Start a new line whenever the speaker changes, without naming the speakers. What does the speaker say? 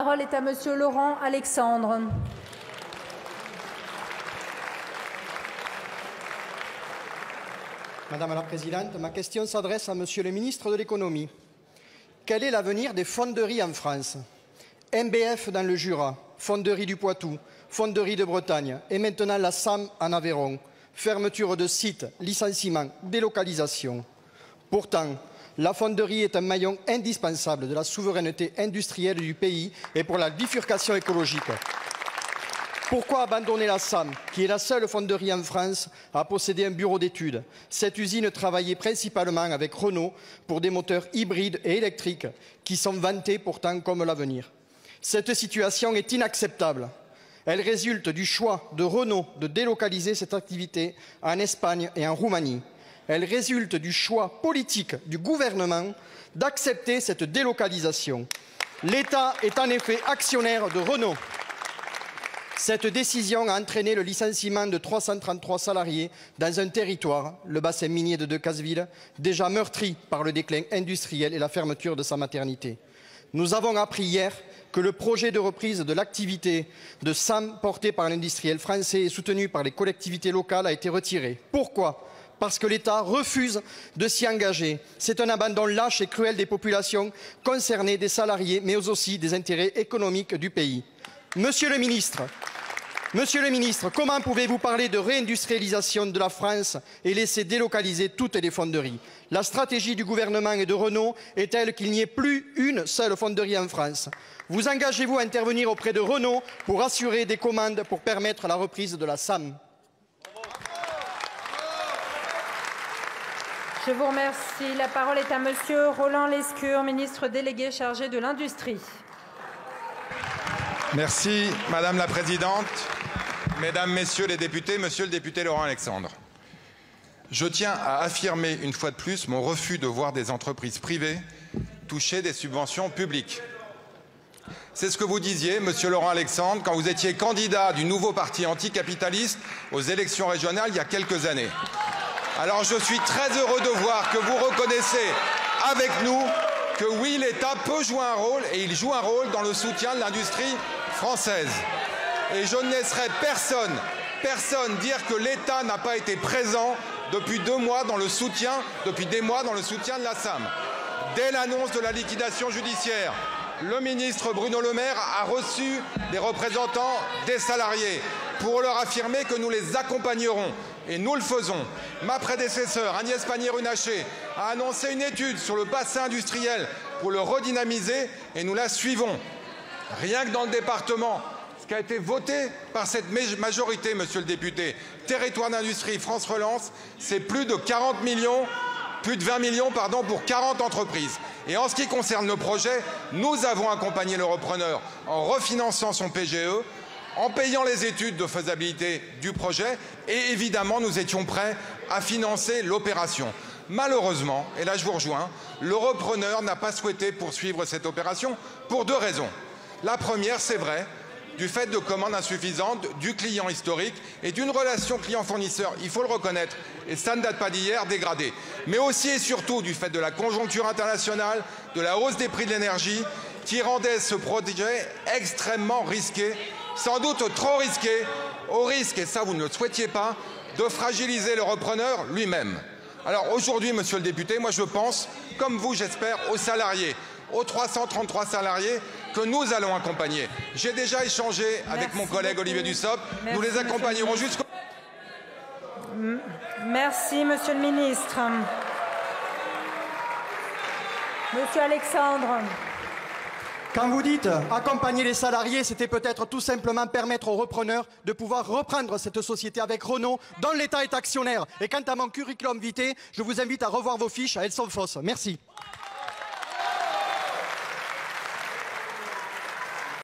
parole est à Monsieur Laurent Alexandre.
Madame la Présidente, ma question s'adresse à Monsieur le ministre de l'Économie. Quel est l'avenir des fonderies en France? MBF dans le Jura, Fonderie du Poitou, Fonderie de Bretagne et maintenant la SAM en Aveyron. Fermeture de sites, licenciements, délocalisation. Pourtant, la fonderie est un maillon indispensable de la souveraineté industrielle du pays et pour la bifurcation écologique. Pourquoi abandonner la SAM, qui est la seule fonderie en France à posséder un bureau d'études? Cette usine travaillait principalement avec Renault pour des moteurs hybrides et électriques qui sont vantés pourtant comme l'avenir. Cette situation est inacceptable. Elle résulte du choix de Renault de délocaliser cette activité en Espagne et en Roumanie. Elle résulte du choix politique du gouvernement d'accepter cette délocalisation. L'État est en effet actionnaire de Renault. Cette décision a entraîné le licenciement de 333 salariés dans un territoire, le bassin minier de Decazeville, déjà meurtri par le déclin industriel et la fermeture de sa maternité. Nous avons appris hier que le projet de reprise de l'activité de SAM porté par l'industriel français et soutenu par les collectivités locales a été retiré. Pourquoi ? Parce que l'État refuse de s'y engager. C'est un abandon lâche et cruel des populations concernées, des salariés, mais aussi des intérêts économiques du pays. Monsieur le ministre, comment pouvez-vous parler de réindustrialisation de la France et laisser délocaliser toutes les fonderies? La stratégie du gouvernement et de Renault est telle qu'il n'y ait plus une seule fonderie en France. Vous engagez-vous à intervenir auprès de Renault pour assurer des commandes pour permettre la reprise de la SAM?
Je vous remercie. La parole est à Monsieur Roland Lescure, ministre délégué chargé de l'Industrie.
Merci Madame la Présidente, Mesdames, Messieurs les députés, Monsieur le député Laurent Alexandre. Je tiens à affirmer une fois de plus mon refus de voir des entreprises privées toucher des subventions publiques. C'est ce que vous disiez, Monsieur Laurent Alexandre, quand vous étiez candidat du nouveau parti anticapitaliste aux élections régionales il y a quelques années. Alors je suis très heureux de voir que vous reconnaissez avec nous que oui, l'État peut jouer un rôle, et il joue un rôle dans le soutien de l'industrie française. Et je ne laisserai personne dire que l'État n'a pas été présent depuis des mois dans le soutien de la SAM. Dès l'annonce de la liquidation judiciaire, le ministre Bruno Le Maire a reçu des représentants des salariés pour leur affirmer que nous les accompagnerons. Et nous le faisons. Ma prédécesseure, Agnès Pannier-Runacher, a annoncé une étude sur le bassin industriel pour le redynamiser et nous la suivons. Rien que dans le département, ce qui a été voté par cette majorité, monsieur le député, territoire d'industrie France Relance, c'est plus de 20 millions pour 40 entreprises. Et en ce qui concerne le projet, nous avons accompagné le repreneur en refinançant son PGE, en payant les études de faisabilité du projet et évidemment nous étions prêts à financer l'opération. Malheureusement, et là je vous rejoins, le repreneur n'a pas souhaité poursuivre cette opération pour deux raisons. La première, c'est vrai, du fait de commandes insuffisantes du client historique et d'une relation client-fournisseur, il faut le reconnaître, et ça ne date pas d'hier, dégradée. Mais aussi et surtout du fait de la conjoncture internationale, de la hausse des prix de l'énergie, qui rendait ce projet extrêmement risqué, sans doute trop risqué, au risque, et ça vous ne le souhaitiez pas, de fragiliser le repreneur lui-même. Alors aujourd'hui, monsieur le député, moi je pense, comme vous j'espère, aux salariés, aux 333 salariés que nous allons accompagner. J'ai déjà échangé avec mon collègue Olivier Dussopt, nous les accompagnerons jusqu'au...
Merci, monsieur le ministre. Monsieur Alexandre.
Quand vous dites accompagner les salariés, c'était peut-être tout simplement permettre aux repreneurs de pouvoir reprendre cette société avec Renault, dont l'État est actionnaire. Et quant à mon curriculum vitae, je vous invite à revoir vos fiches, elles sont fausses. Merci.